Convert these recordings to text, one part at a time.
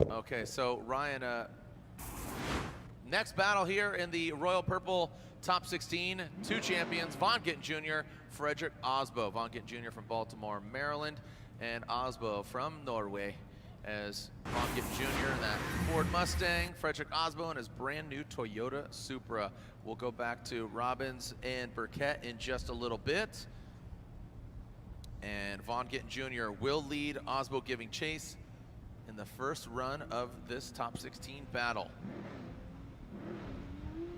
Okay, so Ryan, next battle here in the Royal Purple Top 16, two champions, Vaughn Gittin Jr., Fredric Aasbo. Vaughn Gittin Jr. from Baltimore, Maryland, and Aasbo from Norway, as Vaughn Gittin Jr. in that Ford Mustang, Fredric Aasbo in his brand new Toyota Supra. We'll go back to Robbins and Burkett in just a little bit. And Vaughn Gittin Jr. will lead, Aasbo giving chase in the first run of this top 16 battle.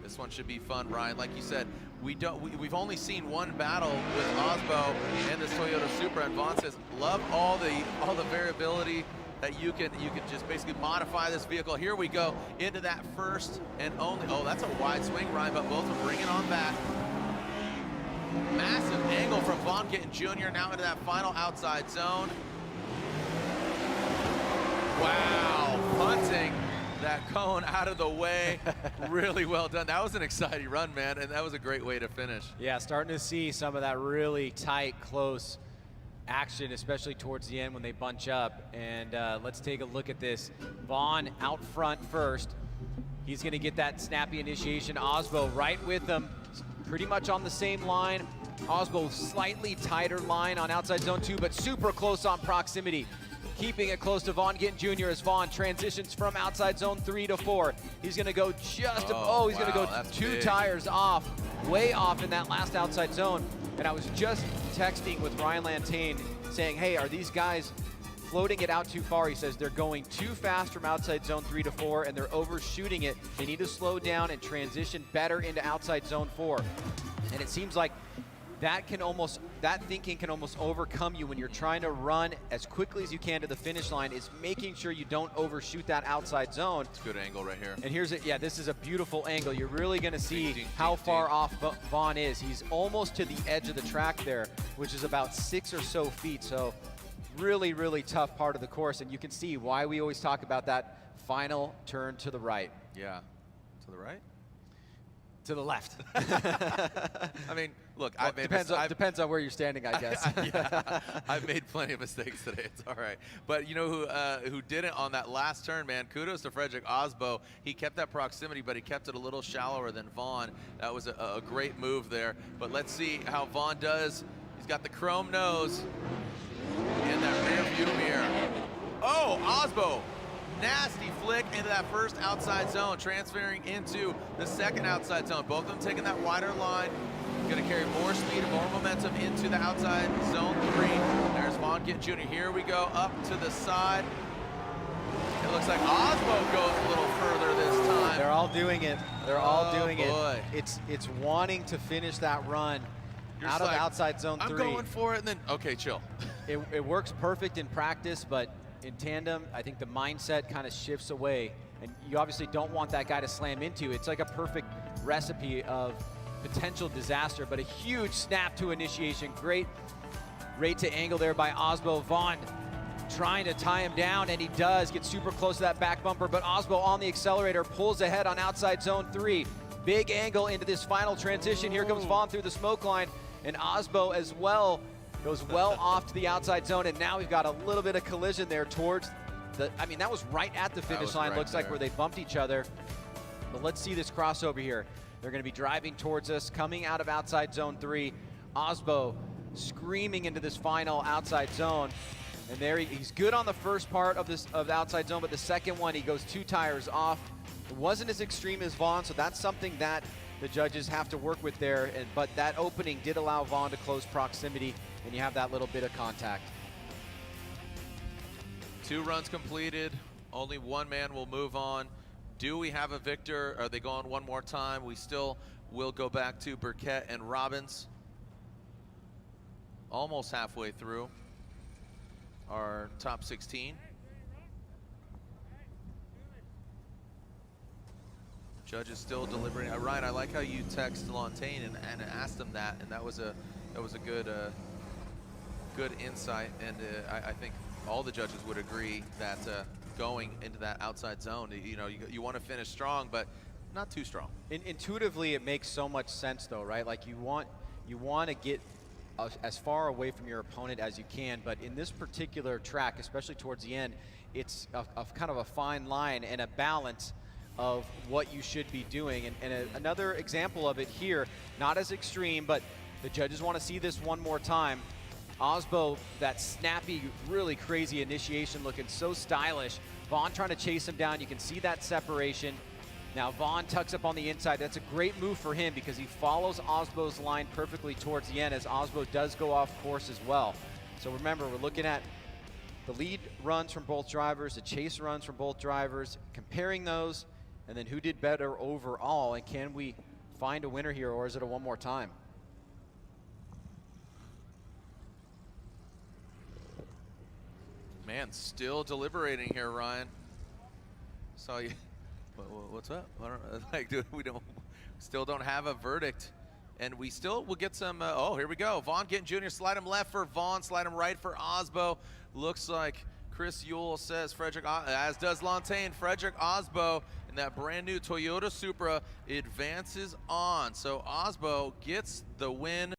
This one should be fun, Ryan. Like you said, we've only seen one battle with Aasbo and this Toyota Supra, and Vaughn says, love all the variability that you can just basically modify this vehicle. Here we go into that first and only. Oh, that's a wide swing, Ryan, but both will bring it on back. Massive angle from Vaughn Gittin Jr. now into that final outside zone. Wow, punting that cone out of the way. Really well done. That was an exciting run, man, and that was a great way to finish. Yeah, starting to see some of that really tight, close action, especially towards the end when they bunch up. And let's take a look at this. Vaughn out front first. He's going to get that snappy initiation. Aasbo right with him, pretty much on the same line. Aasbo slightly tighter line on outside zone 2, but super close on proximity. Keeping it close to Vaughn Gittin Jr. as Vaughn transitions from outside zone 3 to 4. He's going to go just, he's going to go 2 tires off, way off in that last outside zone. And I was just texting with Ryan Lantain saying, hey, are these guys floating it out too far? He says they're going too fast from outside zone 3 to 4 and they're overshooting it. They need to slow down and transition better into outside zone 4. And it seems like that thinking can almost overcome you when you're trying to run as quickly as you can to the finish line, is making sure you don't overshoot that outside zone. It's a good angle right here. And here's it, yeah, this is a beautiful angle. You're really gonna see how far off Vaughn is. He's almost to the edge of the track there, which is about 6 or so feet. So really, really tough part of the course. And you can see why we always talk about that final turn to the right. Yeah, to the right? To the left. I mean, look, well, depends on where you're standing, I guess. Yeah, I've made plenty of mistakes today. It's all right. But you know who didn't on that last turn, man? Kudos to Fredric Aasbo. He kept that proximity, but he kept it a little shallower than Vaughn. That was a great move there. But let's see how Vaughn does. He's got the chrome nose in that rear view mirror. Oh, Aasbo. Nasty flick into that first outside zone, transferring into the second outside zone. Both of them taking that wider line. Going to carry more speed and more momentum into the outside zone 3. There's Vaughn Gittin Jr. Here we go, up to the side. It looks like Aasbo goes a little further this time. They're all doing it. They're all doing it. It's wanting to finish that run out of outside zone 3. I'm going for it, and then, okay, chill. It works perfect in practice, but in tandem, I think the mindset kind of shifts away, and you obviously don't want that guy to slam into. It's like a perfect recipe of potential disaster, but a huge snap to initiation. Great rate to angle there by Aasbo. Vaughn trying to tie him down, and he does get super close to that back bumper, but Aasbo on the accelerator pulls ahead on outside zone 3. Big angle into this final transition. Here comes Vaughn through the smoke line, and Aasbo as well goes well off to the outside zone, and now we've got a little bit of collision there towards the, I mean, that was right at the finish line, looks like, where they bumped each other. But let's see this crossover here. They're going to be driving towards us, coming out of outside zone 3. Aasbo screaming into this final outside zone. And there he's good on the first part of the outside zone, but the second one, he goes 2 tires off. It wasn't as extreme as Vaughn, so that's something that the judges have to work with there. But that opening did allow Vaughn to close proximity, and you have that little bit of contact. 2 runs completed. Only one man will move on. Do we have a victor? Are they going one more time? We still will go back to Burkett and Robbins. Almost halfway through our top 16. Judges still deliberating. Ryan, I like how you text Lantain and asked him that, and that was a good good insight. And I think all the judges would agree that going into that outside zone, you know, you want to finish strong, but not too strong. Intuitively, it makes so much sense, though, right? Like you want to get as far away from your opponent as you can, but in this particular track, especially towards the end, it's a kind of a fine line and a balance of what you should be doing. And another example of it here, not as extreme, but the judges want to see this one more time. Aasbo, that snappy, really crazy initiation, looking so stylish. Vaughn trying to chase him down. You can see that separation. Now Vaughn tucks up on the inside. That's a great move for him because he follows Aasbo's line perfectly towards the end, as Aasbo does go off course as well. So remember, we're looking at the lead runs from both drivers, the chase runs from both drivers, comparing those, and then who did better overall, and can we find a winner here, or is it a one more time? Man, still deliberating here, Ryan. Saw you. What's up? Like, dude, still don't have a verdict, and we still will get some. Oh, here we go. Vaughn Gittin Jr. Slide him left for Vaughn. Slide him right for Aasbo. Looks like Chris Yule says Fredric, as does Lantain. Fredric Aasbo in that brand new Toyota Supra advances on. So Aasbo gets the win.